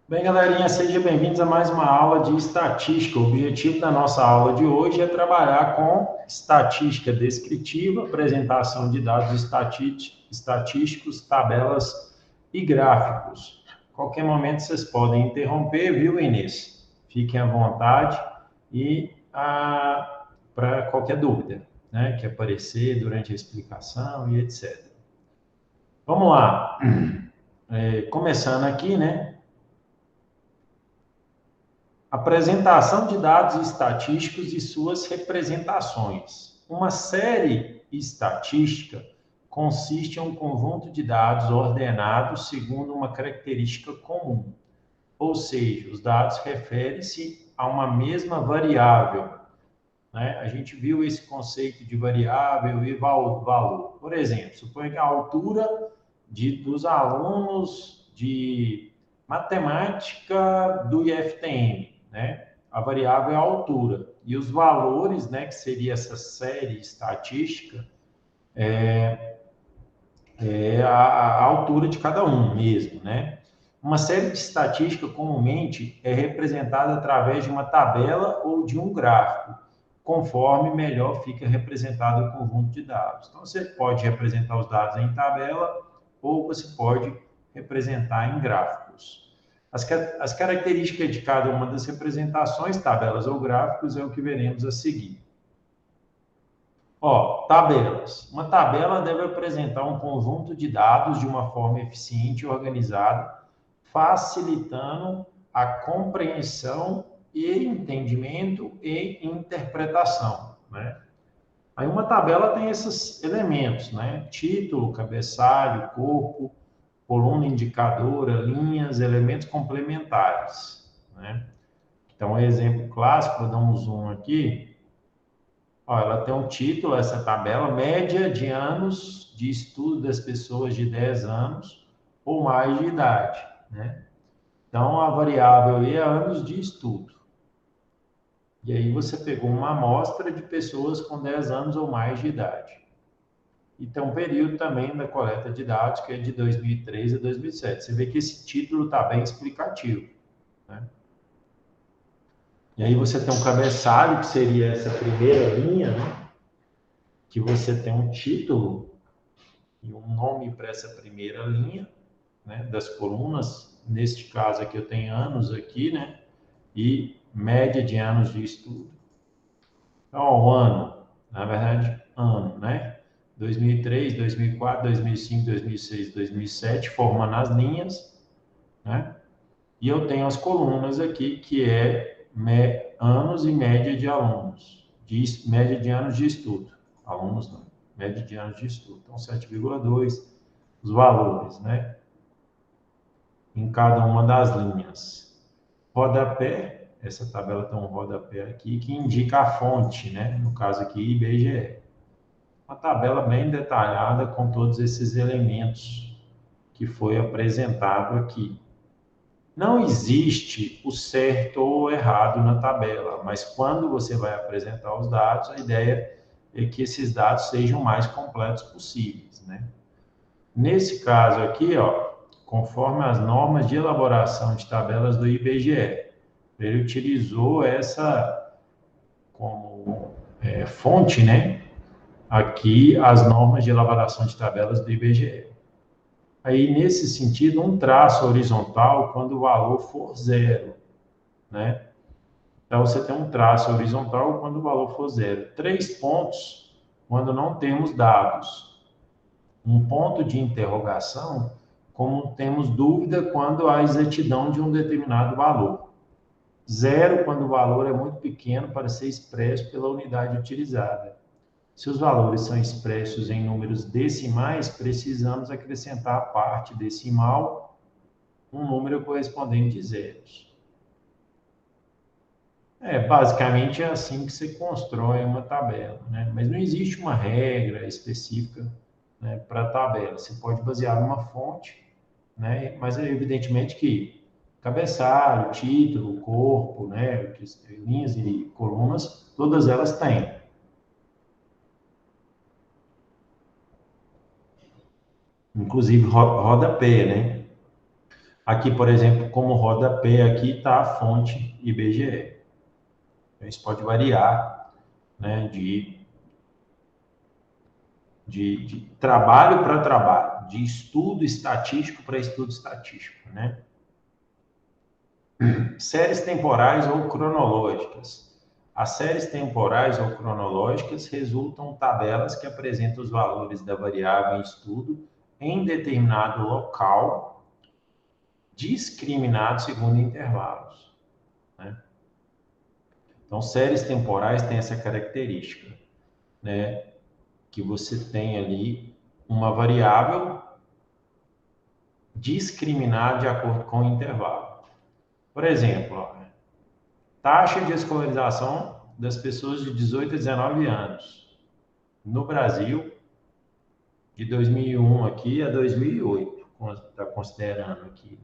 Bem, galerinha, sejam bem-vindos a mais uma aula de estatística. O objetivo da nossa aula de hoje é trabalhar com estatística descritiva, apresentação de dados estatísticos, tabelas e gráficos. Qualquer momento vocês podem interromper, viu, Inês? Fiquem à vontade e para qualquer dúvida, né, que aparecer durante a explicação e etc. Vamos lá. Começando aqui, né? Apresentação de dados estatísticos e suas representações. Uma série estatística consiste em um conjunto de dados ordenados segundo uma característica comum, ou seja, os dados referem-se a uma mesma variável, né? A gente viu esse conceito de variável e valor. Por exemplo, suponha que a altura dos alunos de matemática do IFTM, né? A variável é a altura. E os valores, né, que seria essa série estatística, é a altura de cada um mesmo, né? Uma série de estatística comumente é representada através de uma tabela ou de um gráfico, conforme melhor fica representado o conjunto de dados. Então, você pode representar os dados em tabela ou você pode representar em gráficos. As características de cada uma das representações, tabelas ou gráficos, é o que veremos a seguir. Ó, tabelas. Uma tabela deve apresentar um conjunto de dados de uma forma eficiente e organizada, facilitando a compreensão e entendimento e interpretação, né? Aí uma tabela tem esses elementos, né? Título, cabeçalho, corpo, coluna indicadora, linhas, elementos complementares, né? Então, um exemplo clássico, vou dar um zoom aqui. Ó, ela tem um título, essa tabela, média de anos de estudo das pessoas de 10 anos ou mais de idade, né? Então, a variável aí é anos de estudo. E aí você pegou uma amostra de pessoas com 10 anos ou mais de idade. E tem um período também da coleta de dados, que é de 2003 a 2007. Você vê que esse título está bem explicativo, né? E aí você tem um cabeçalho, que seria essa primeira linha, né? Que você tem um título e um nome para essa primeira linha, né, das colunas. Neste caso aqui eu tenho anos aqui, né, e média de anos de estudo. Então, ó, o ano, na verdade, ano, né? 2003, 2004, 2005, 2006, 2007, formando as linhas, né? E eu tenho as colunas aqui, que é anos e média de alunos, média de anos de estudo. Alunos não, média de anos de estudo. Então, 7,2, os valores, né? Em cada uma das linhas. Rodapé, essa tabela tem um rodapé aqui que indica a fonte, né? No caso aqui, IBGE. Uma tabela bem detalhada com todos esses elementos que foi apresentado aqui. Não existe o certo ou errado na tabela, mas quando você vai apresentar os dados, a ideia é que esses dados sejam o mais completos possíveis, né? Nesse caso aqui, ó, conforme as normas de elaboração de tabelas do IBGE, ele utilizou essa como fonte, né? Aqui as normas de elaboração de tabelas do IBGE. Aí, nesse sentido, um traço horizontal quando o valor for zero, né? Então, você tem um traço horizontal quando o valor for zero. 3 pontos quando não temos dados. Um ponto de interrogação, como temos dúvida quando há exatidão de um determinado valor. Zero, quando o valor é muito pequeno para ser expresso pela unidade utilizada. Se os valores são expressos em números decimais, precisamos acrescentar a parte decimal um número correspondente de zeros. Basicamente é assim que você constrói uma tabela, né? Mas não existe uma regra específica, né, para a tabela. Você pode basear numa fonte, né? Mas é evidentemente que cabeçalho, título, corpo, né, linhas e colunas, todas elas têm. Inclusive rodapé, né? Aqui, por exemplo, como rodapé, aqui está a fonte IBGE. Então, isso pode variar, né, de trabalho para trabalho, de estudo estatístico para estudo estatístico, né? Séries temporais ou cronológicas. As séries temporais ou cronológicas resultam tabelas que apresentam os valores da variável em estudo em determinado local, discriminado segundo intervalos, né? Então, séries temporais têm essa característica, né? Que você tem ali uma variável discriminada de acordo com o intervalo. Por exemplo, ó, taxa de escolarização das pessoas de 18 a 19 anos. No Brasil, de 2001 aqui a 2008, está considerando aqui.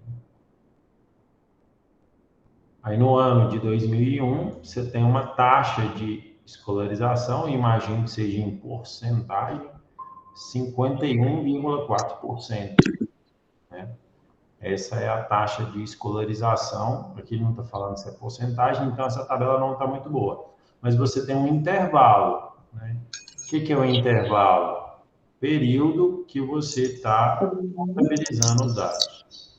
Aí no ano de 2001, você tem uma taxa de escolarização, imagino que seja em porcentagem, 51,4%. Né? Essa é a taxa de escolarização. Aqui não está falando se é porcentagem, então essa tabela não está muito boa. Mas você tem um intervalo. Né? O que é o intervalo? Período que você está contabilizando os dados.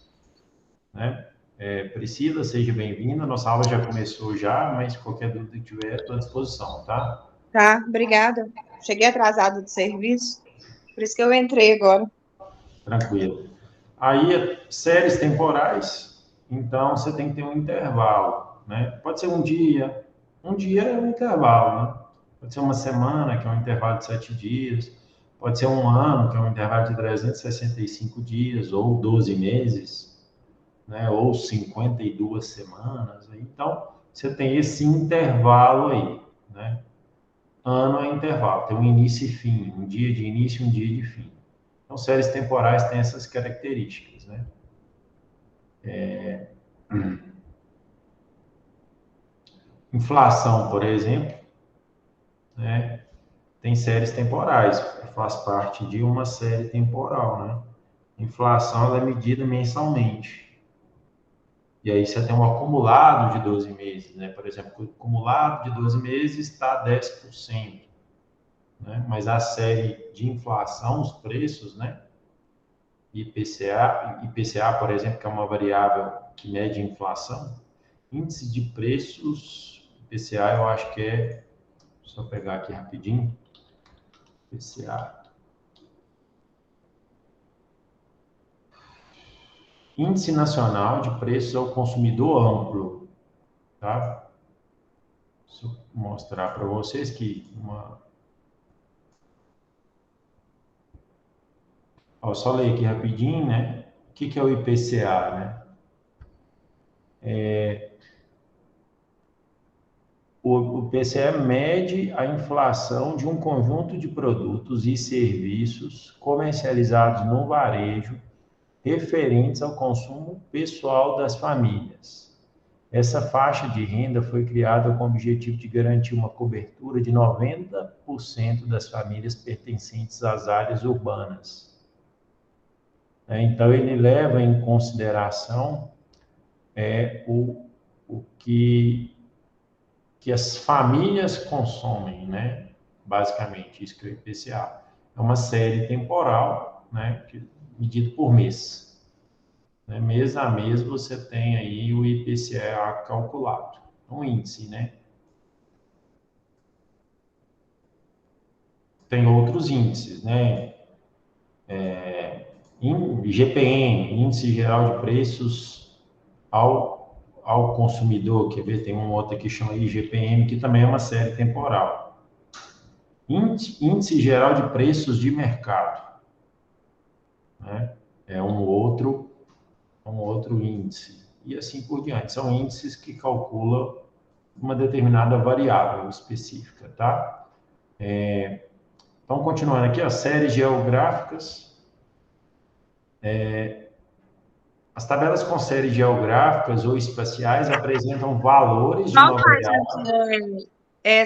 Né? Priscila, seja bem-vinda. Nossa aula já começou já, mas qualquer dúvida que tiver, estou à disposição, tá? Tá, obrigada. Cheguei atrasada do serviço, por isso que eu entrei agora. Tranquilo. Aí, séries temporais, então você tem que ter um intervalo, né? Pode ser um dia é um intervalo, né? Pode ser uma semana, que é um intervalo de 7 dias, pode ser um ano, que é um intervalo de 365 dias, ou 12 meses, né? Ou 52 semanas. Então, você tem esse intervalo aí, né? Ano é intervalo, tem um início e fim, um dia de início e um dia de fim. Então, séries temporais têm essas características, né? Inflação, por exemplo, né? Tem séries temporais, faz parte de uma série temporal, né? Inflação ela é medida mensalmente. E aí você tem um acumulado de 12 meses, né? Por exemplo, o acumulado de 12 meses está 10%, né? Mas a série de inflação, os preços, né? IPCA, por exemplo, que é uma variável que mede a inflação, índice de preços, IPCA eu acho que é, só pegar aqui rapidinho, IPCA. Índice Nacional de Preços ao Consumidor Amplo, tá? Deixa eu mostrar para vocês que Ó, só ler aqui rapidinho, né? O que é o IPCA, né? O IPCA mede a inflação de um conjunto de produtos e serviços comercializados no varejo referentes ao consumo pessoal das famílias. Essa faixa de renda foi criada com o objetivo de garantir uma cobertura de 90% das famílias pertencentes às áreas urbanas. Então, ele leva em consideração o que as famílias consomem, né? Basicamente, isso que é o IPCA. É uma série temporal, né? Medido por mês. Né? Mês a mês você tem aí o IPCA calculado, um índice, né? Tem outros índices, né? IGPM, Índice Geral de Preços ao Consumidor, quer ver? Tem um outro aqui que chama IGPM, que também é uma série temporal. Índice Geral de Preços de Mercado, né? É um outro índice. E assim por diante. São índices que calculam uma determinada variável específica, tá? Então, continuando aqui, as séries geográficas. As tabelas com séries geográficas ou espaciais apresentam valores de Qual uma variável. página é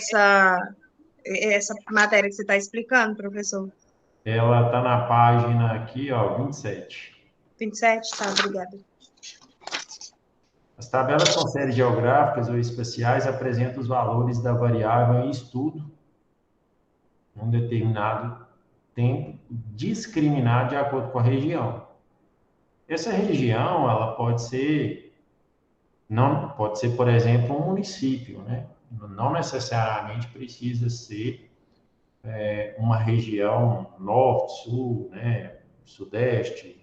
essa matéria que você está explicando, professor? Ela está na página aqui, ó, 27. 27, tá, obrigada. As tabelas com séries geográficas ou espaciais apresentam os valores da variável em estudo em um determinado tempo, discriminado de acordo com a região. Essa região, ela pode ser, não, pode ser, por exemplo, um município, né? Não necessariamente precisa ser uma região norte, sul, né? Sudeste.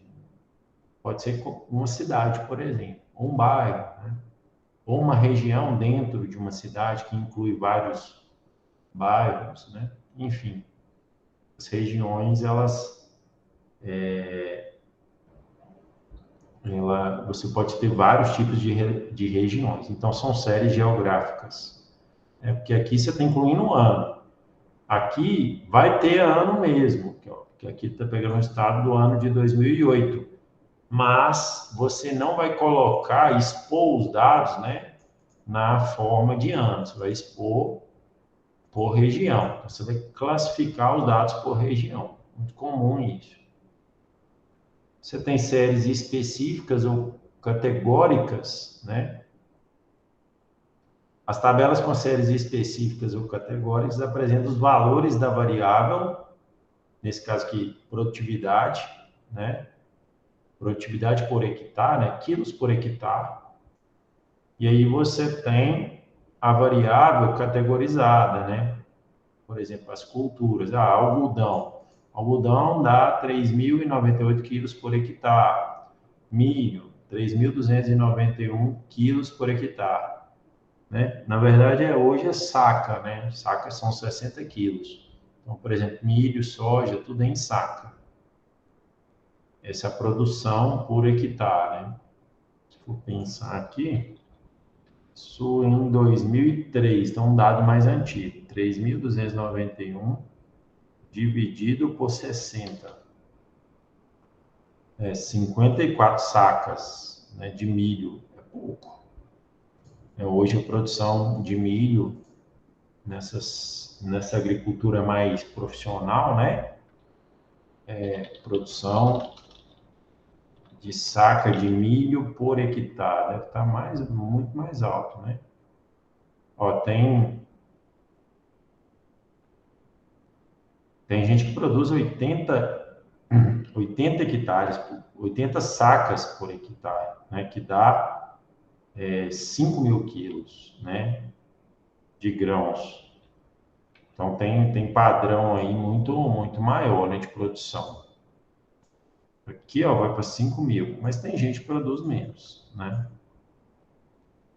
Pode ser uma cidade, por exemplo, ou um bairro, né? Ou uma região dentro de uma cidade que inclui vários bairros, né? Enfim, as regiões, você pode ter vários tipos de regiões. Então, são séries geográficas. Porque aqui você está incluindo um ano. Aqui vai ter ano mesmo, que aqui está pegando o estado do ano de 2008. Mas você não vai colocar, expor os dados, né, na forma de ano. Você vai expor por região. Você vai classificar os dados por região. Muito comum isso. Você tem séries específicas ou categóricas, né? As tabelas com séries específicas ou categóricas apresentam os valores da variável, nesse caso aqui, produtividade, né? Produtividade por hectare, né? Quilos por hectare. E aí você tem a variável categorizada, né? Por exemplo, as culturas. Algodão. Algodão dá 3.098 quilos por hectare. Milho, 3.291 quilos por hectare. Né? Na verdade, hoje é saca, né? Saca são 60 quilos. Então, por exemplo, milho, soja, tudo é em saca. Essa é a produção por hectare. Né? Se for pensar aqui, isso em 2003, então um dado mais antigo. 3.291 dividido por 60. 54 sacas, né, de milho. É pouco. Hoje a produção de milho nessa agricultura mais profissional, né? Produção de saca de milho por hectare deve estar muito mais alto, né? Ó, tem gente que produz 80 hectares, 80 sacas por hectare, né? Que dá 5.000 quilos, né? De grãos. Então, tem padrão aí muito maior, né, de produção. Aqui, ó, vai para 5.000, mas tem gente que produz menos, né?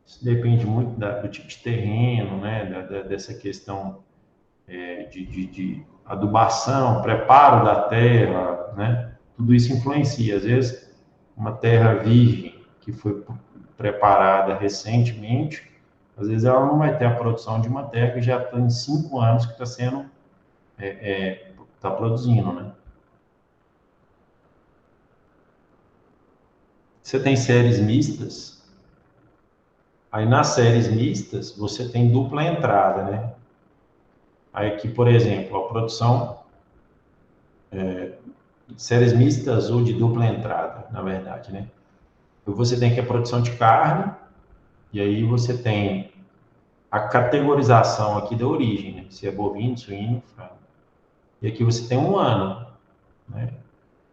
Isso depende muito do tipo de terreno, né, dessa questão de adubação, preparo da terra, né? Tudo isso influencia. Às vezes, uma terra virgem que foi preparada recentemente, às vezes ela não vai ter a produção de uma terra que já tem 5 anos que está sendo está produzindo, né? Você tem séries mistas. Aí nas séries mistas você tem dupla entrada, né? Aí aqui, por exemplo, a produção séries mistas ou de dupla entrada, na verdade, né? E você tem aqui a produção de carne e aí você tem a categorização aqui da origem, né? Se é bovino, suíno, frango. E aqui você tem um ano, né?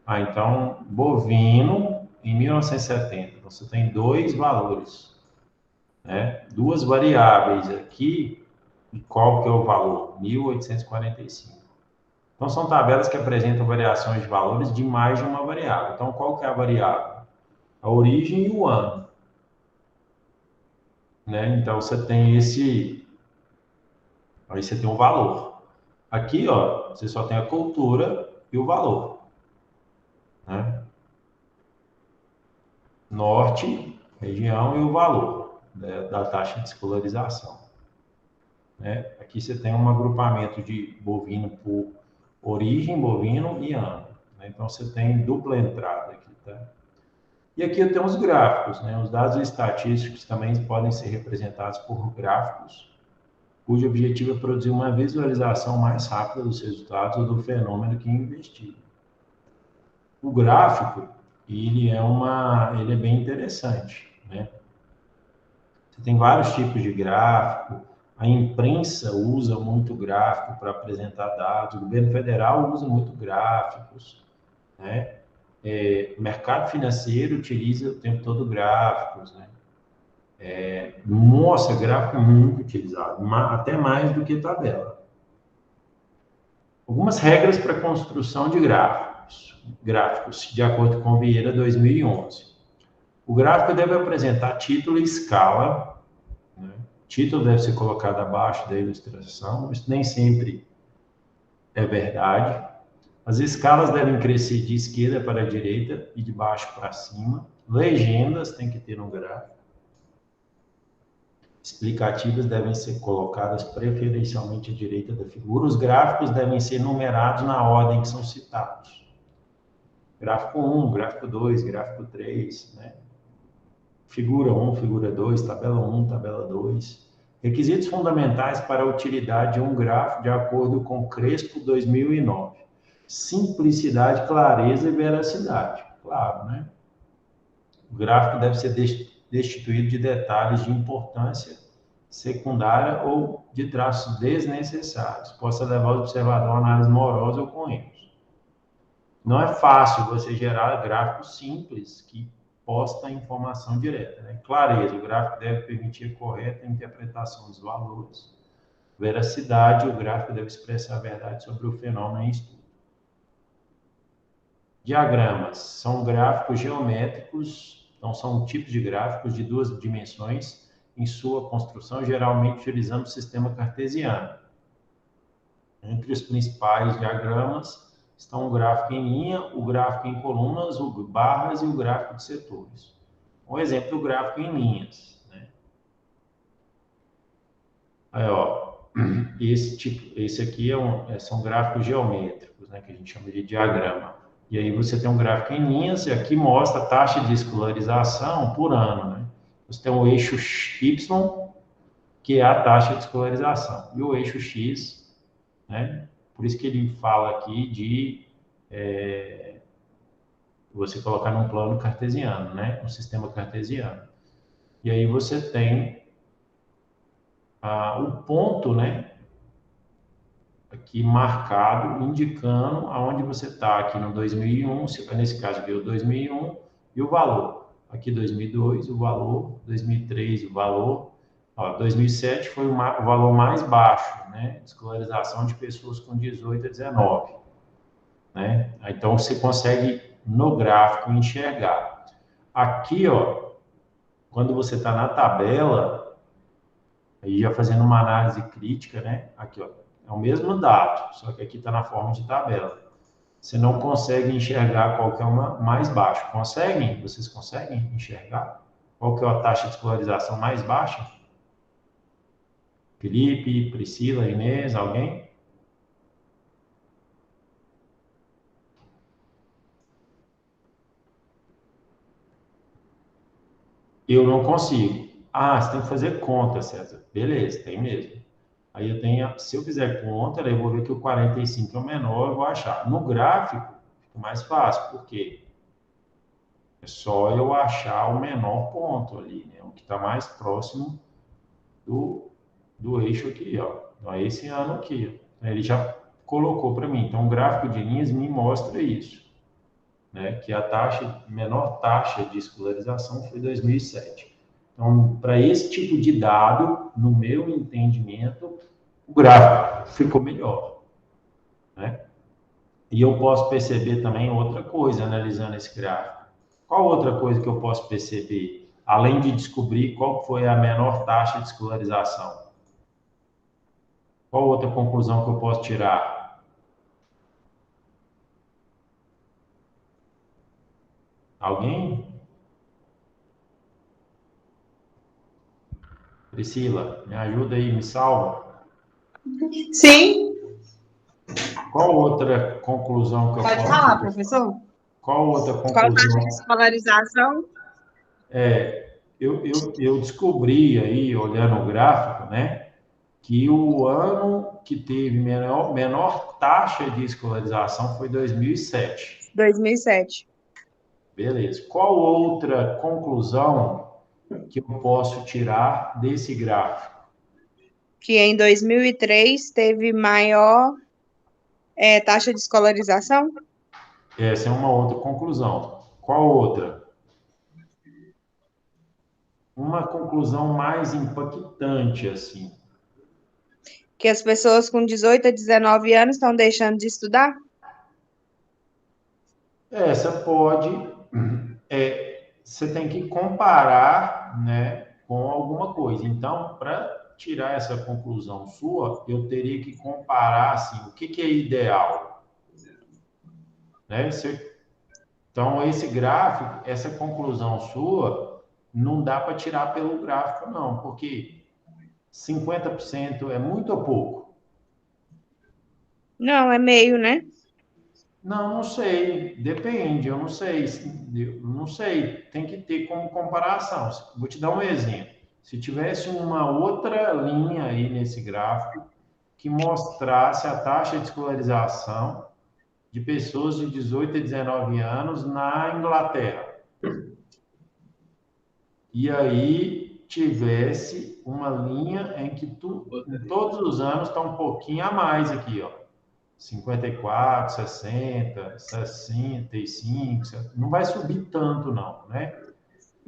Então, bovino em 1970. Você tem dois valores, né? Duas variáveis aqui. E qual que é o valor? 1.845. Então, são tabelas que apresentam variações de valores de mais de uma variável. Então, qual que é a variável? A origem e o ano. Né? Então, você tem aí você tem um valor. Aqui, ó, você só tem a cultura e o valor. Né? Norte, região e o valor da taxa de escolarização. Né? Aqui você tem um agrupamento de bovino por origem, bovino e ano. Né? Então, você tem dupla entrada aqui, tá? E aqui eu tenho os gráficos, né? Os dados estatísticos também podem ser representados por gráficos, cujo objetivo é produzir uma visualização mais rápida dos resultados ou do fenômeno que é investido. O gráfico, ele é bem interessante, né? Você tem vários tipos de gráfico, a imprensa usa muito gráfico para apresentar dados, o governo federal usa muito gráficos, né? O mercado financeiro utiliza o tempo todo gráficos, né? Nossa, gráfico muito utilizado, até mais do que tabela. Algumas regras para construção de gráficos, de acordo com Vieira 2011. O gráfico deve apresentar título e escala, né? Título deve ser colocado abaixo da ilustração, isso nem sempre é verdade. As escalas devem crescer de esquerda para a direita e de baixo para cima. Legendas tem que ter no gráfico. Explicativas devem ser colocadas preferencialmente à direita da figura. Os gráficos devem ser numerados na ordem que são citados. Gráfico 1, gráfico 2, gráfico 3, né? Figura 1, figura 2, tabela 1, tabela 2. Requisitos fundamentais para a utilidade de um gráfico de acordo com Crespo 2009. Simplicidade, clareza e veracidade. Claro, né? O gráfico deve ser destituído de detalhes de importância secundária ou de traços desnecessários. Possa levar o observador a análise morosa ou com erros. Não é fácil você gerar gráficos simples que posta informação direta, né? Clareza, o gráfico deve permitir a correta interpretação dos valores. Veracidade, o gráfico deve expressar a verdade sobre o fenômeno em estudo. Diagramas são gráficos geométricos, então são tipos de gráficos de duas dimensões em sua construção, geralmente utilizando o sistema cartesiano. Entre os principais diagramas estão o gráfico em linha, o gráfico em colunas, o barras e o gráfico de setores. Um exemplo do gráfico em linhas, né? Aí, ó, esse aqui são gráficos geométricos, né, que a gente chama de diagrama. E aí você tem um gráfico em linhas, e aqui mostra a taxa de escolarização por ano, né? Você tem o eixo Y, que é a taxa de escolarização, e o eixo X, né? Por isso que ele fala aqui de você colocar num plano cartesiano, né? Um sistema cartesiano. E aí você tem o ponto, né? Aqui marcado, indicando aonde você está aqui no 2001, nesse caso aqui o 2001, e o valor. Aqui 2002, o valor, 2003, o valor. Ó, 2007 foi o valor mais baixo, né? Escolarização de pessoas com 18 a 19. Né? Então, você consegue, no gráfico, enxergar. Aqui, ó, quando você está na tabela, aí já fazendo uma análise crítica, né? Aqui, ó, é o mesmo dado, só que aqui está na forma de tabela. Você não consegue enxergar qual que é uma mais baixo. Conseguem? Vocês conseguem enxergar? Qual que é a taxa de escolarização mais baixa? Felipe, Priscila, Inês, alguém? Eu não consigo. Ah, você tem que fazer conta, César. Beleza, tem mesmo. Aí eu tenho, se eu fizer conta, eu vou ver que o 45 é o menor, eu vou achar. No gráfico, fica mais fácil, por quê? É só eu achar o menor ponto ali, né? O que está mais próximo do eixo aqui, ó. Então, é esse ano aqui. Ó. Ele já colocou para mim. Então, o gráfico de linhas me mostra isso, né? Que a menor taxa de escolarização foi 2007. Então, para esse tipo de dado, no meu entendimento, o gráfico ficou melhor, né? E eu posso perceber também outra coisa analisando esse gráfico. Qual outra coisa que eu posso perceber, além de descobrir qual foi a menor taxa de escolarização? Qual outra conclusão que eu posso tirar? Alguém? Priscila, me ajuda aí, me salva. Sim. Qual outra conclusão que eu Pode posso falar, tirar? professor. Qual outra Qual a taxa de conclusão? escolarização? Eu descobri aí, olhando o gráfico, né, que o ano que teve menor taxa de escolarização foi 2007. 2007. Beleza. Qual outra conclusão que eu posso tirar desse gráfico? Que em 2003 teve maior taxa de escolarização? Essa é uma outra conclusão. Qual outra? Uma conclusão mais impactante, assim. Que as pessoas com 18 a 19 anos estão deixando de estudar? Essa pode, você tem que comparar, né, com alguma coisa. Então, para tirar essa conclusão sua, eu teria que comparar, assim, o que é ideal, né? Então, esse gráfico, essa conclusão sua, não dá para tirar pelo gráfico, não, porque 50% é muito ou pouco? Não, é meio, né? Não, não sei. Depende, eu não sei. Eu não sei. Tem que ter como comparação. Vou te dar um exemplo. Se tivesse uma outra linha aí nesse gráfico que mostrasse a taxa de escolarização de pessoas de 18 a 19 anos na Inglaterra. E aí tivesse uma linha em que em todos os anos está um pouquinho a mais aqui, ó. 54, 60, 65, não vai subir tanto não, né?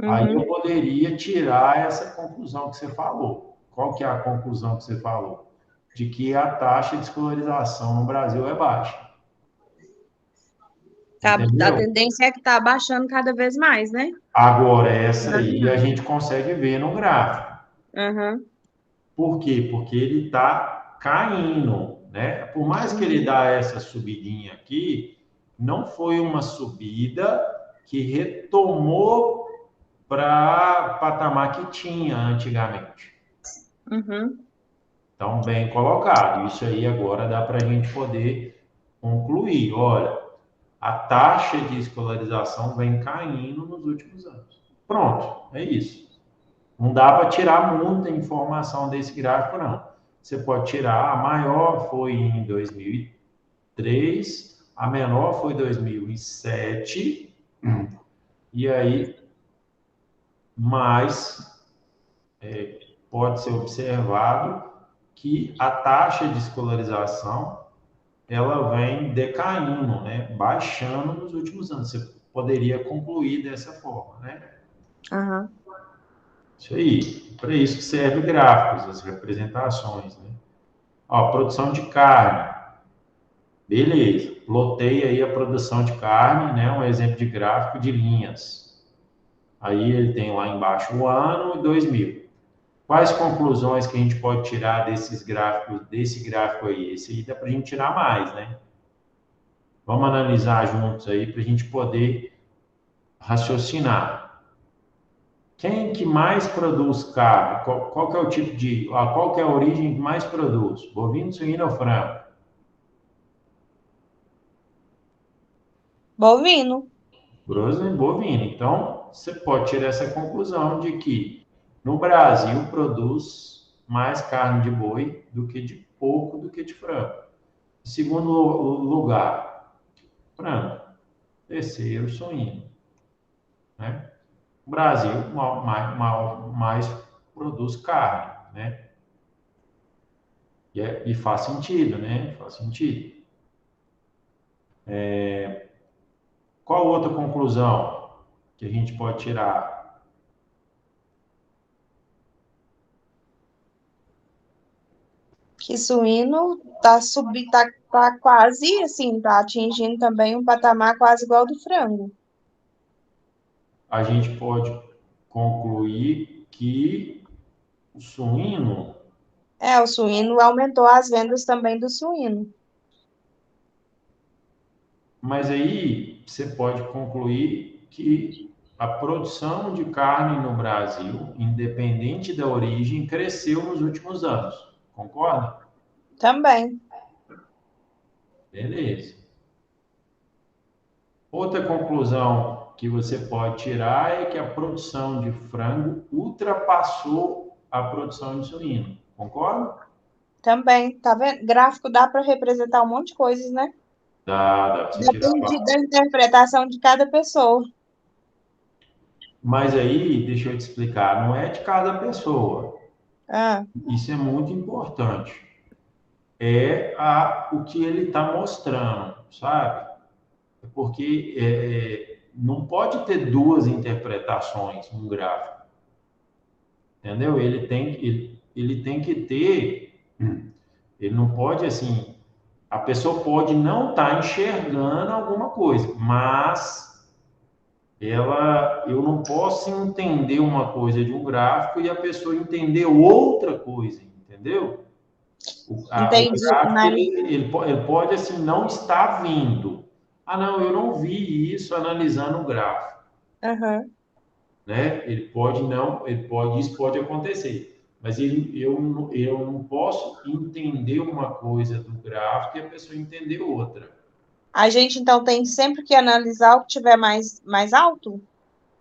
Aí eu Uhum. poderia tirar essa conclusão que você falou. Qual que é a conclusão que você falou? De que a taxa de escolarização no Brasil é baixa. A Entendeu? tendência é que está abaixando cada vez mais, né? Agora, essa Cada aí a ano. gente consegue ver no gráfico. Uhum. Por quê? Porque ele está caindo, né? Por mais que ele Uhum. dá essa subidinha aqui, não foi uma subida que retomou para patamar que tinha antigamente. Uhum. Então, bem colocado. Isso aí agora dá para a gente poder concluir. Olha, a taxa de escolarização vem caindo nos últimos anos. Pronto, é isso. Não dá para tirar muita informação desse gráfico, não. Você pode tirar, a maior foi em 2003, a menor foi em 2007, e aí, mais pode ser observado que a taxa de escolarização ela vem decaindo, né? Baixando nos últimos anos. Você poderia concluir dessa forma, né? Uhum. Isso aí. Para isso que serve gráficos, as representações, né? Ó, produção de carne. Beleza. Plotei aí a produção de carne, né? Um exemplo de gráfico de linhas. Aí ele tem lá embaixo o ano e 2000. Quais conclusões que a gente pode tirar desses gráficos, desse gráfico aí? Esse aí dá para a gente tirar mais, né? Vamos analisar juntos aí para a gente poder raciocinar. Quem que mais produz carne? Qual que é o tipo de, qual que é a origem que mais produz? Bovino, suíno ou frango? Bovino. Grosso e bovino. Então, você pode tirar essa conclusão de que no Brasil produz mais carne de boi do que de porco do que de frango. Segundo lugar, frango. Terceiro, suíno. Né? O Brasil mais produz carne, né? E faz sentido, né? Faz sentido. Qual outra conclusão que a gente pode tirar? Que suíno tá subindo, tá quase assim, tá atingindo também um patamar quase igual ao do frango. A gente pode concluir que o suíno, É, o suíno aumentou as vendas também do suíno. mas aí você pode concluir que a produção de carne no Brasil, independente da origem, cresceu nos últimos anos. Concorda? Também. Beleza. Outra conclusão que você pode tirar é que a produção de frango ultrapassou a produção de suíno. Concorda? Também, tá vendo? Gráfico dá para representar um monte de coisas, né? Dá para você tirar. Depende da interpretação de cada pessoa. Mas aí, deixa eu te explicar, não é de cada pessoa. Ah, Isso é muito importante. O que ele está mostrando, sabe? Porque não pode ter duas interpretações um gráfico, entendeu? Ele tem que ter, ele não pode assim, a pessoa pode não estar enxergando alguma coisa, mas eu não posso entender uma coisa de um gráfico e a pessoa entender outra coisa, entendeu? O entendi. gráfico, Mas, ele pode, assim, não estar vindo. Ah, não, eu não vi isso analisando o gráfico, aham. né? Ele pode não, isso pode acontecer. Mas eu não posso entender uma coisa do gráfico e a pessoa entender outra. A gente então tem sempre que analisar o que tiver mais alto?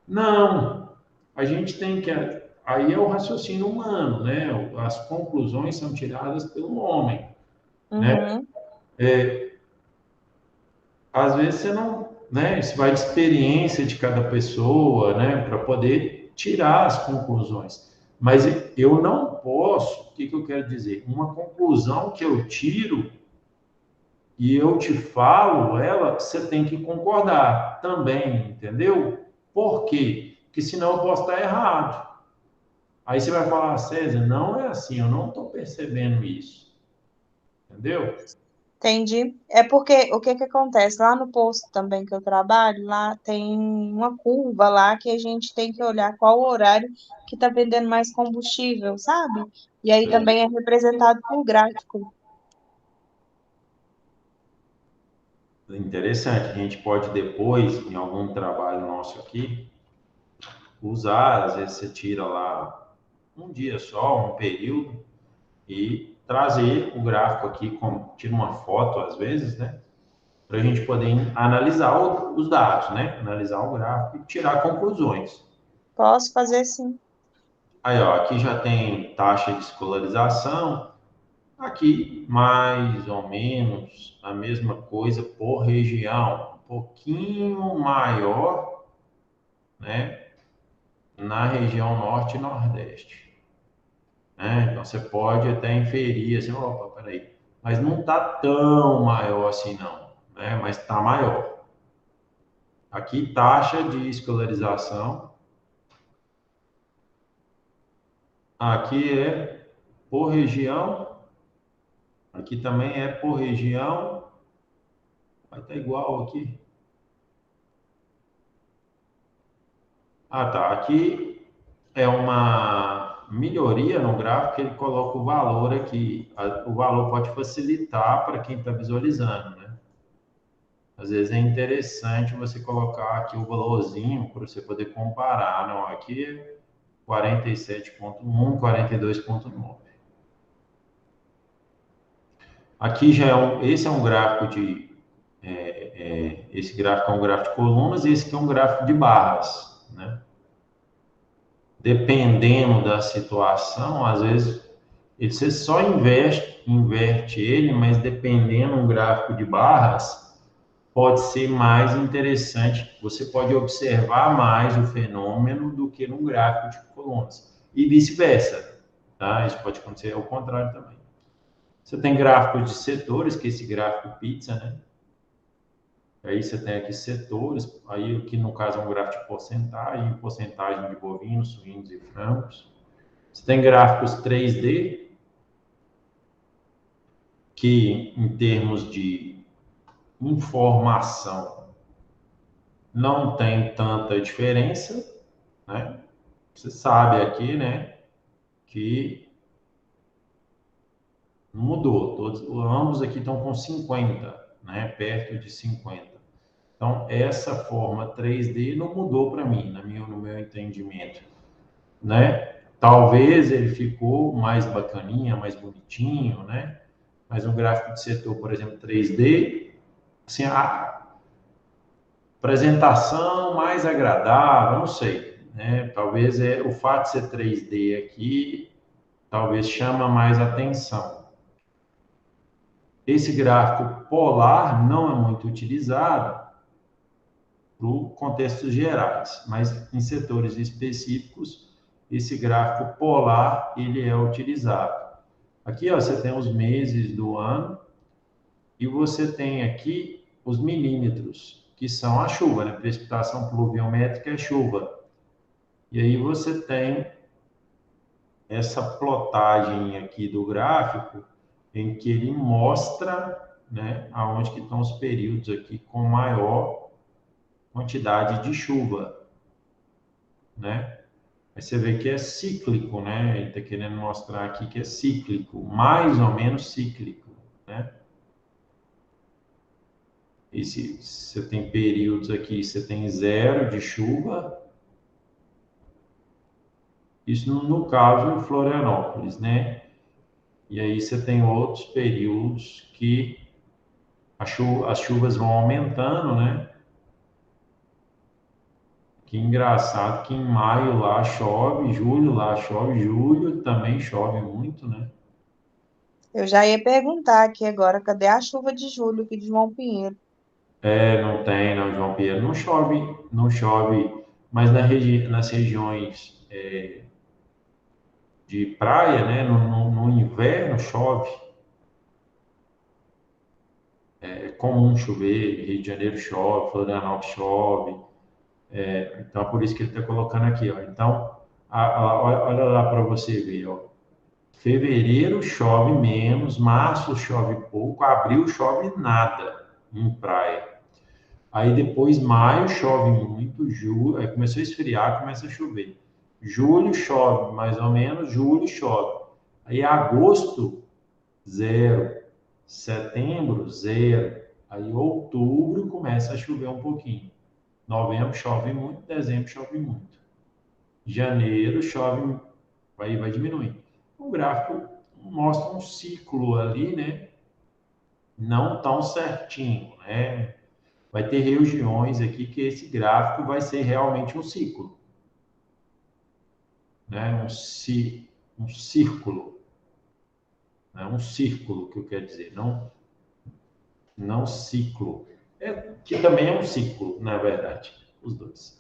Não, a gente tem que. Aí é o raciocínio humano, né? As conclusões são tiradas pelo homem, né? Uhum. Às vezes você não, né? Isso vai de experiência de cada pessoa, né? Para poder tirar as conclusões. Mas eu não posso, o que eu quero dizer? Uma conclusão que eu tiro e eu te falo ela, você tem que concordar também, entendeu? Por quê? Porque senão eu posso estar errado. Aí você vai falar, César, não é assim, eu não estou percebendo isso. Entendeu? Entendi. É porque o que que acontece? Lá no posto também que eu trabalho, lá tem uma curva lá que a gente tem que olhar qual o horário que está vendendo mais combustível, sabe? E aí também é representado por gráfico. Interessante. A gente pode depois, em algum trabalho nosso aqui, usar, às vezes você tira lá um dia só, um período, e trazer o gráfico aqui, tira uma foto às vezes, né? Para a gente poder analisar os dados, né? Analisar o gráfico e tirar conclusões. Posso fazer sim. Aí, ó, aqui já tem taxa de escolarização, aqui mais ou menos a mesma coisa por região, um pouquinho maior, né? Na região norte e nordeste. Né? Então você pode até inferir assim, opa, peraí, mas não está tão maior assim não, né? Mas está maior. Aqui taxa de escolarização, aqui é por região, aqui também é por região, vai estar igual aqui. Ah, tá. Aqui é uma melhoria no gráfico, ele coloca o valor aqui. O valor pode facilitar para quem está visualizando, né? Às vezes é interessante você colocar aqui o valorzinho para você poder comparar. Não, aqui é 47,1, 42,9. Aqui já esse é um gráfico esse gráfico é um gráfico de colunas e esse aqui é um gráfico de barras, né? Dependendo da situação, às vezes você só inverte ele, mas dependendo um gráfico de barras, pode ser mais interessante. Você pode observar mais o fenômeno do que num gráfico de colunas. E vice-versa. Tá? Isso pode acontecer ao contrário também. Você tem gráficos de setores, que é esse gráfico pizza, né? Aí você tem aqui setores, aí aqui no caso é um gráfico de porcentagem de bovinos, suínos e frangos. Você tem gráficos 3D, que em termos de informação não tem tanta diferença, né? Você sabe aqui, né, que mudou. Ambos aqui estão com 50, né, perto de 50. Então, essa forma 3D não mudou para mim, no meu entendimento, né? Talvez ele ficou mais bacaninha, mais bonitinho, né? Mas um gráfico de setor, por exemplo, 3D, assim, a apresentação mais agradável, não sei, né? Talvez o fato de ser 3D aqui, talvez chama mais atenção. Esse gráfico polar não é muito utilizado, contextos gerais, mas em setores específicos, esse gráfico polar, ele é utilizado. Aqui, ó, você tem os meses do ano e você tem aqui os milímetros, que são a chuva, né? Precipitação pluviométrica é chuva. E aí você tem essa plotagem aqui do gráfico, em que ele mostra, né, aonde que estão os períodos aqui com maior quantidade de chuva, né? Aí você vê que é cíclico, né? Ele está querendo mostrar aqui que é cíclico, mais ou menos cíclico, né? E se você tem períodos aqui, você tem zero de chuva, isso no caso em Florianópolis, né? E aí você tem outros períodos que as chuvas vão aumentando, né? Que engraçado que em maio lá chove, julho lá chove, julho também chove muito, né? Eu já ia perguntar aqui agora, cadê a chuva de julho aqui de João Pinheiro? É, não tem, não, João Pedro, não chove, não chove, mas nas regiões de praia, né? No inverno chove, é comum chover, Rio de Janeiro chove, Florianópolis chove, então é por isso que ele está colocando aqui, ó. Então, olha lá para você ver, ó. Fevereiro chove menos, março chove pouco, abril chove nada em praia. Aí depois maio chove muito, julho, aí começou a esfriar, começa a chover. Julho chove mais ou menos, julho chove. Aí agosto, zero. Setembro, zero. Aí outubro começa a chover um pouquinho. Novembro chove muito, dezembro chove muito. Janeiro chove, vai diminuindo. O gráfico mostra um ciclo ali, né? Não tão certinho, né? Vai ter regiões aqui que esse gráfico vai ser realmente um ciclo, né? Um círculo, né? Um círculo que eu quero dizer, não ciclo, que também é um ciclo, na verdade, os dois.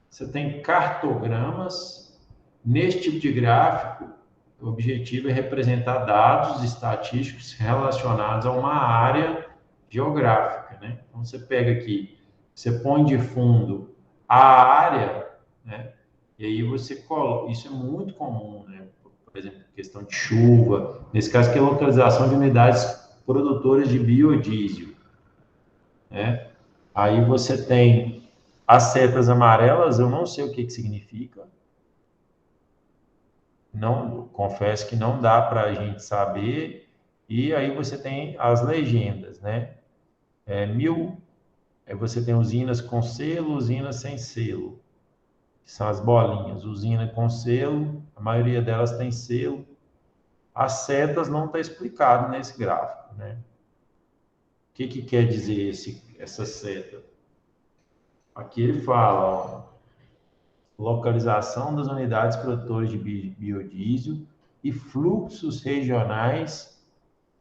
Você tem cartogramas. Neste tipo de gráfico, o objetivo é representar dados estatísticos relacionados a uma área geográfica, né? Então, você pega aqui, você põe de fundo a área, né? E aí você coloca, isso é muito comum, né? Por exemplo, questão de chuva, nesse caso que é localização de unidades produtoras de biodiesel, né? Aí você tem as setas amarelas, eu não sei o que significa, não, confesso que não dá para a gente saber. E aí você tem as legendas, né? Você tem usinas com selo, usinas sem selo, que são as bolinhas. Usina com selo, a maioria delas tem selo. As setas não está explicado nesse gráfico, né? O que quer dizer essa seta? Aqui ele fala, ó, localização das unidades produtoras de biodiesel e fluxos regionais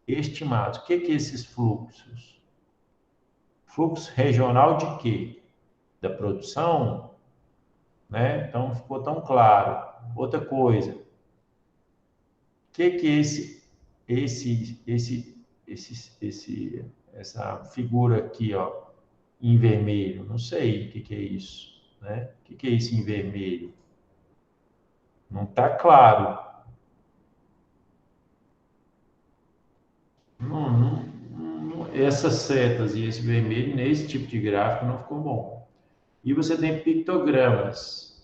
estimados. O que é esses fluxos? Fluxo regional de quê? Da produção, né? Então ficou tão claro. Outra coisa, o que é essa figura aqui, ó, em vermelho? Não sei o que é isso, né? O que é isso em vermelho? Não está claro. Essas setas e esse vermelho nesse tipo de gráfico não ficou bom. E você tem pictogramas.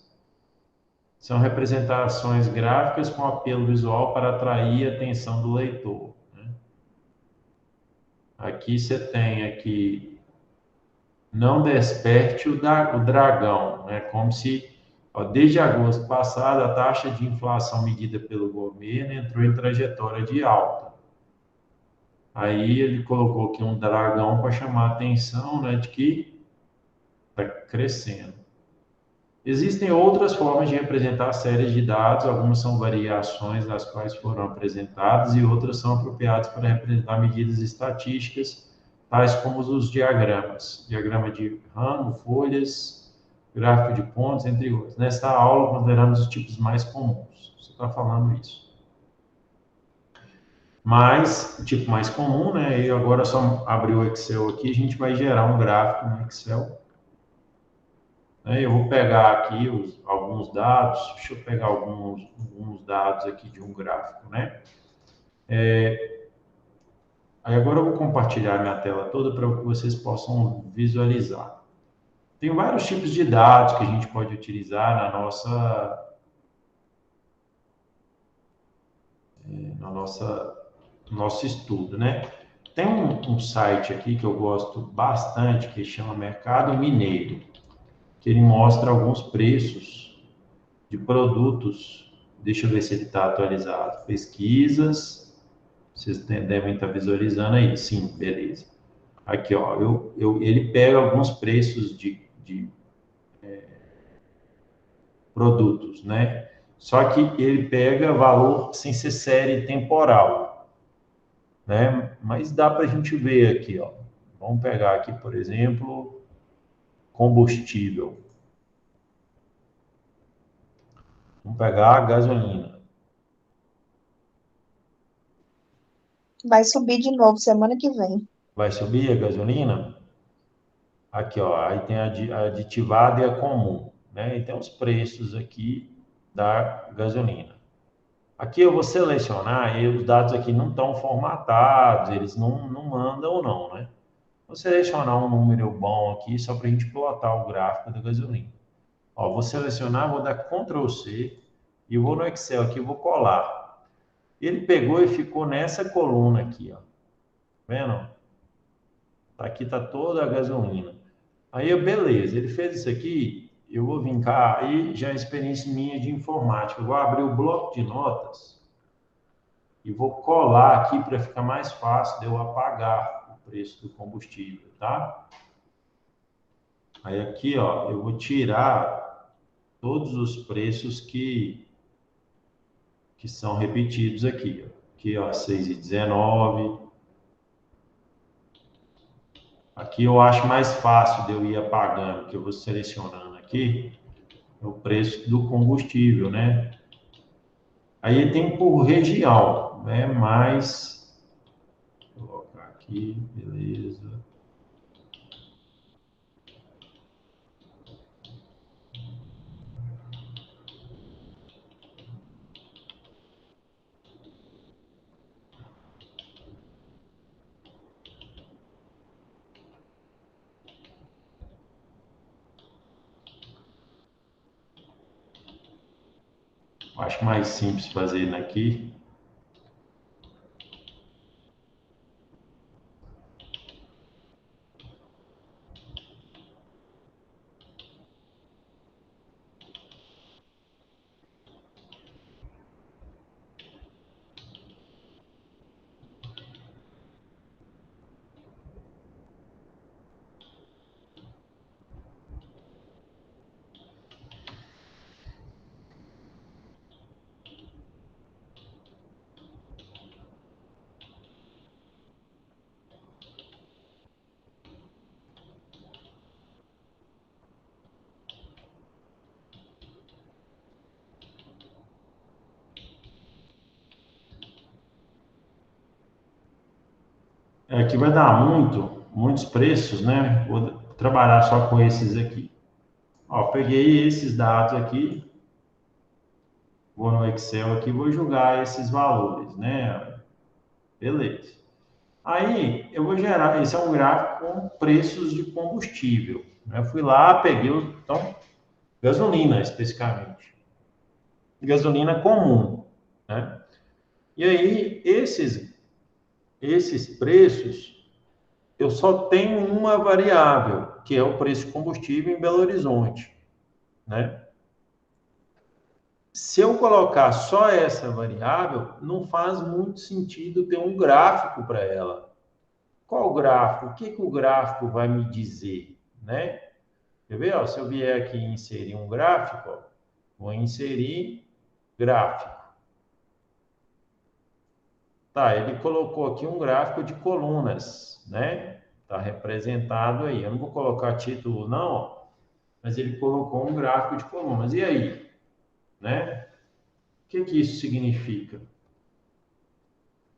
São representações gráficas com apelo visual para atrair a atenção do leitor, né? Aqui você tem aqui, não desperte o dragão, né? Como se, ó, desde agosto passado, a taxa de inflação medida pelo governo entrou em trajetória de alta. Aí ele colocou aqui um dragão para chamar a atenção, né, de que está crescendo. Existem outras formas de representar séries de dados, algumas são variações das quais foram apresentadas e outras são apropriadas para representar medidas estatísticas, tais como os diagramas, diagrama de ramo, folhas, gráfico de pontos, entre outros. Nesta aula, consideramos os tipos mais comuns. Você está falando isso. Mas, o tipo mais comum, né? E agora é só abrir o Excel aqui, a gente vai gerar um gráfico no Excel. Eu vou pegar aqui alguns dados, deixa eu pegar alguns dados aqui de um gráfico, né? Aí agora eu vou compartilhar minha tela toda para que vocês possam visualizar. Tem vários tipos de dados que a gente pode utilizar no nosso estudo, né? Tem um site aqui que eu gosto bastante, que chama Mercado Mineiro, que ele mostra alguns preços de produtos. Deixa eu ver se ele está atualizado. Pesquisas, vocês devem estar visualizando aí. Sim, beleza. Aqui, ó, ele pega alguns preços de produtos, né? Só que ele pega valor sem ser série temporal, né? Mas dá para a gente ver aqui, ó. Vamos pegar aqui, por exemplo, combustível. Vamos pegar a gasolina. Vai subir de novo semana que vem. Vai subir a gasolina? Aqui, ó, aí tem a aditivada e a comum, né? E tem os preços aqui da gasolina. Aqui eu vou selecionar, e os dados aqui não estão formatados, eles não mandam não, né? Vou selecionar um número bom aqui, só para a gente plotar o gráfico da gasolina. Ó, vou selecionar, vou dar Ctrl C, e vou no Excel aqui, vou colar. Ele pegou e ficou nessa coluna aqui, ó. Tá vendo? Aqui está toda a gasolina. Aí, beleza, ele fez isso aqui, eu vou vir cá, aí já é experiência minha de informática. Eu vou abrir o bloco de notas e vou colar aqui para ficar mais fácil de eu apagar o preço do combustível, tá? Aí aqui, ó, eu vou tirar todos os preços que são repetidos aqui, ó. Aqui, ó, 6,19. Aqui eu acho mais fácil de eu ir apagando, que eu vou selecionando aqui o preço do combustível, né? Aí tem por região, né? Mas, vou colocar aqui, beleza. Acho mais simples fazer aqui. Aqui vai dar muitos preços, né? Vou trabalhar só com esses aqui. Ó, peguei esses dados aqui, vou no Excel aqui, vou jogar esses valores, né? Beleza. Aí eu vou gerar, esse é um gráfico com preços de combustível. Eu fui lá, peguei, então, gasolina especificamente. Gasolina comum, né? E aí, esses preços, eu só tenho uma variável, que é o preço de combustível em Belo Horizonte, né? Se eu colocar só essa variável, não faz muito sentido ter um gráfico para ela. Qual o gráfico? O que o gráfico vai me dizer, né? Quer ver? Ó, se eu vier aqui inserir um gráfico, ó, vou inserir gráfico. Tá, ele colocou aqui um gráfico de colunas, né? Está representado aí. Eu não vou colocar título, não, ó, mas ele colocou um gráfico de colunas. E aí? Né? O que isso significa?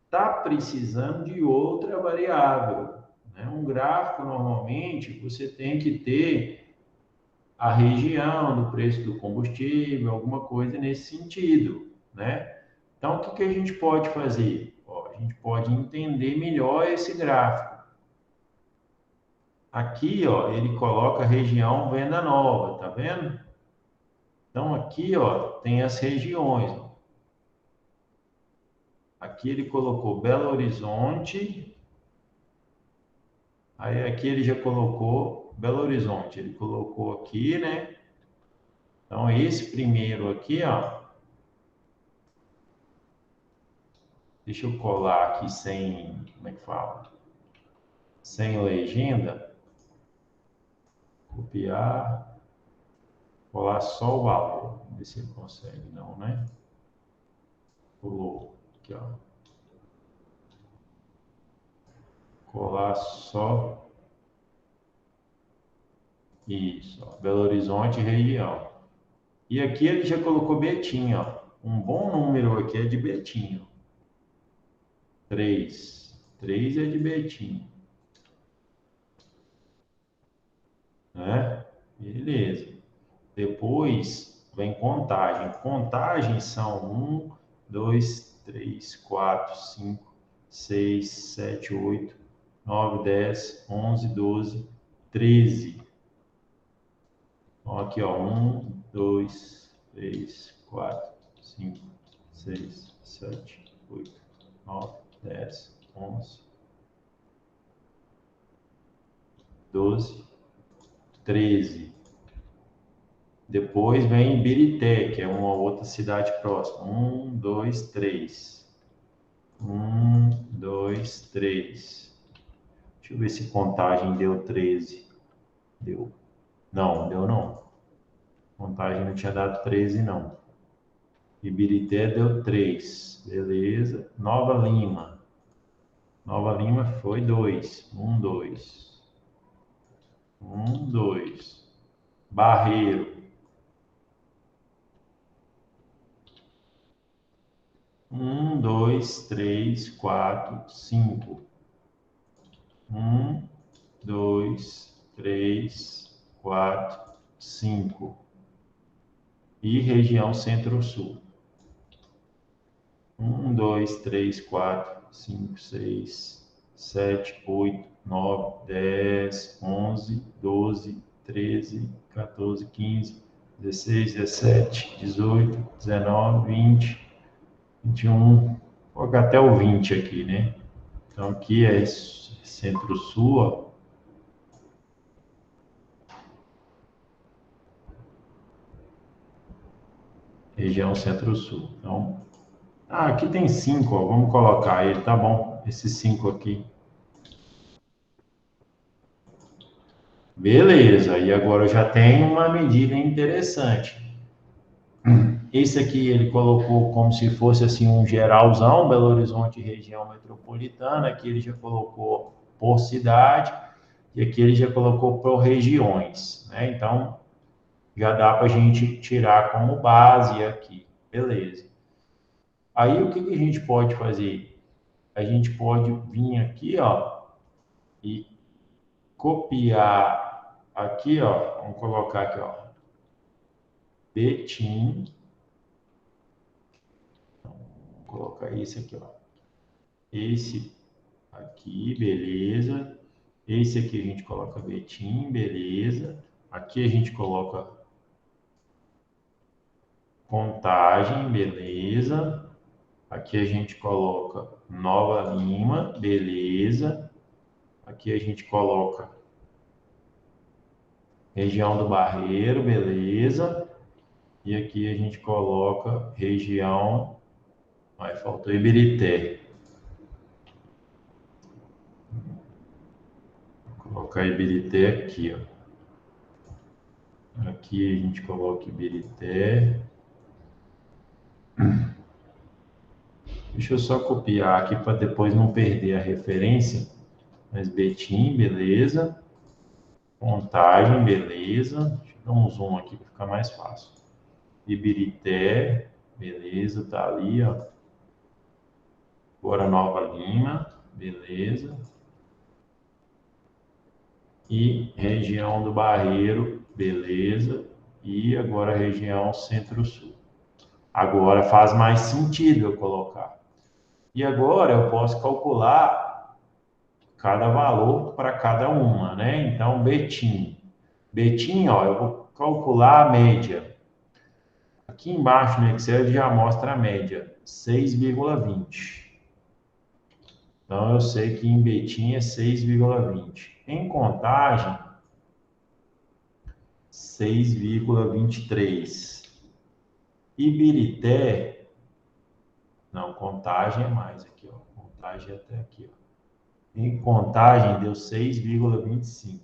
Está precisando de outra variável. Né? Um gráfico, normalmente, você tem que ter a região do preço do combustível, alguma coisa nesse sentido. Né? Então, o que a gente pode fazer? Ó, a gente pode entender melhor esse gráfico. Aqui, ó, ele coloca a região venda nova, tá vendo? Então, aqui, ó, tem as regiões. Ó. Aqui ele colocou Belo Horizonte. Aí aqui ele já colocou Belo Horizonte. Ele colocou aqui, né? Então, esse primeiro aqui, ó. Deixa eu colar aqui sem... Como é que fala? Sem legenda. Copiar. Colar só o valor. Vamos ver se ele consegue. Não, né? Colou. Aqui, ó. Colar só... Isso, ó. Belo Horizonte, região. E aqui ele já colocou Betim, ó. Um bom número aqui é de Betim. 3. 3 é de Betim. Né? Beleza. Depois vem contagem. Contagem são 1, 2, 3, 4, 5, 6, 7, 8, 9, 10, 11, 12, 13. Então, aqui, ó, 1, 2, 3, 4, 5, 6, 7, 8, 9, 10, 11, 12, 13. Depois vem Ibirité, que é uma outra cidade próxima. 1, 2, 3. 1, 2, 3. Deixa eu ver se contagem deu 13. Deu. Não, deu não. Contagem não tinha dado 13, não. Ibirité deu 3. Beleza. Nova Lima. Nova Lima foi 2. 1, 2. 1, 2. Barreiro. 1, 2, 3, 4, 5. 1, 2, 3, 4, 5. E região Centro-Sul. 1, 2, 3, 4, 5, 6, 7, 8, 9, 10, 11, 12, 13, 14, 15, 16, 17, 18, 19, 20, 21. Vou colocar até o 20 aqui, né? Então, aqui é Centro-Sul, ó. Região Centro-Sul. Então, aqui tem 5, ó. Vamos colocar ele, tá bom? Esses 5 aqui. Beleza, e agora já tem uma medida interessante. Esse aqui ele colocou como se fosse assim um geralzão, Belo Horizonte região metropolitana, aqui ele já colocou por cidade, e aqui ele já colocou por regiões, né? Então, já dá para a gente tirar como base aqui, beleza. Aí, o que a gente pode fazer? A gente pode vir aqui, ó, e copiar aqui, ó, vamos colocar aqui, ó, Betim, vou colocar esse aqui, ó, esse aqui, beleza, esse aqui a gente coloca Betim, beleza, aqui a gente coloca Contagem, beleza, aqui a gente coloca Nova Lima, beleza, aqui a gente coloca região do Barreiro, beleza. E aqui a gente coloca região, aí faltou Ibirité. Vou colocar Ibirité aqui, ó. Aqui a gente coloca Ibirité. Deixa eu só copiar aqui para depois não perder a referência. Mas Betim, beleza. Contagem, beleza. Deixa eu dar um zoom aqui para ficar mais fácil. Ibirité, beleza, tá ali, ó. Agora Nova Lima, beleza. E região do Barreiro, beleza. E agora a região Centro-Sul. Agora faz mais sentido eu colocar. E agora eu posso calcular cada valor para cada uma, né? Então, Betim. Betim, ó, eu vou calcular a média. Aqui embaixo no Excel ele já mostra a média, 6,20. Então, eu sei que em Betim é 6,20. Em Contagem, 6,23. Ibirité, não, Contagem é mais aqui, ó. Contagem é até aqui, ó. Em Contagem deu 6,25.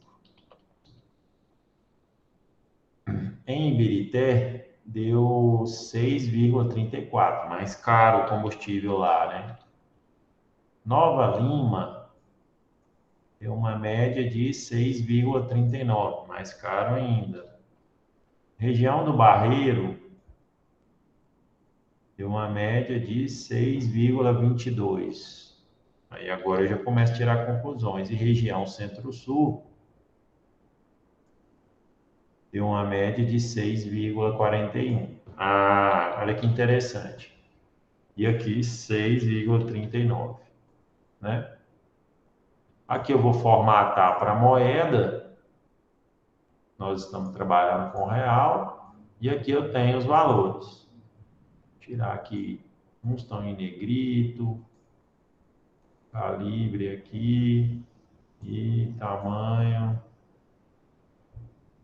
Em Ibirité deu 6,34, mais caro o combustível lá, né? Nova Lima deu uma média de 6,39, mais caro ainda. Região do Barreiro deu uma média de 6,22. Aí agora eu já começo a tirar conclusões. E região Centro-Sul deu uma média de 6,41. Ah, olha que interessante. E aqui 6,39, né? Aqui eu vou formatar para moeda. Nós estamos trabalhando com real. E aqui eu tenho os valores. Vou tirar aqui, uns estão em negrito, calibre aqui e tamanho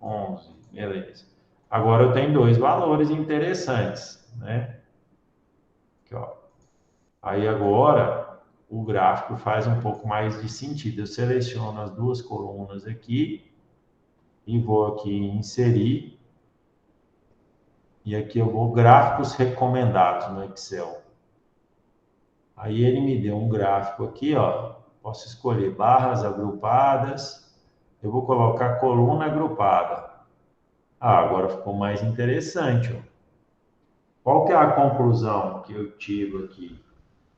11, beleza. Agora eu tenho dois valores interessantes, né? Aqui, ó. Aí agora o gráfico faz um pouco mais de sentido. Eu seleciono as duas colunas aqui e vou aqui em inserir. E aqui eu vou gráficos recomendados no Excel. Aí ele me deu um gráfico aqui, ó. Posso escolher barras agrupadas. Eu vou colocar coluna agrupada. Ah, agora ficou mais interessante, ó. Qual que é a conclusão que eu tive aqui,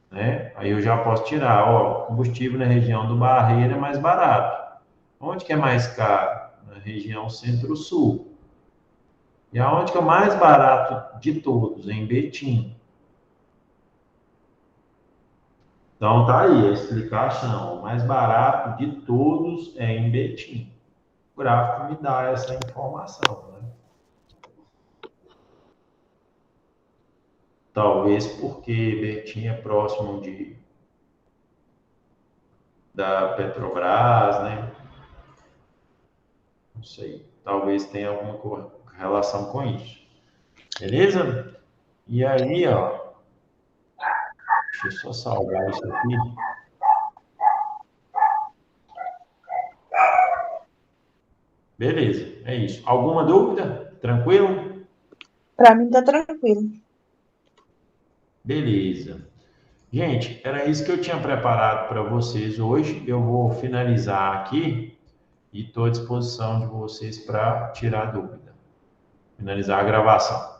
né? Aí eu já posso tirar, ó, combustível na região do Barreiro é mais barato. Onde que é mais caro? Na região Centro-Sul. E aonde que é o mais barato de todos? Em Betim. Então tá aí a explicação. O mais barato de todos é em Betim. O gráfico me dá essa informação, né? Talvez porque Betim é próximo da Petrobras, né? Não sei. Talvez tenha alguma relação com isso. Beleza? E aí, ó, deixa eu só salvar isso aqui. Beleza, é isso. Alguma dúvida? Tranquilo? Para mim tá tranquilo. Beleza. Gente, era isso que eu tinha preparado para vocês hoje. Eu vou finalizar aqui e estou à disposição de vocês para tirar dúvida. Finalizar a gravação.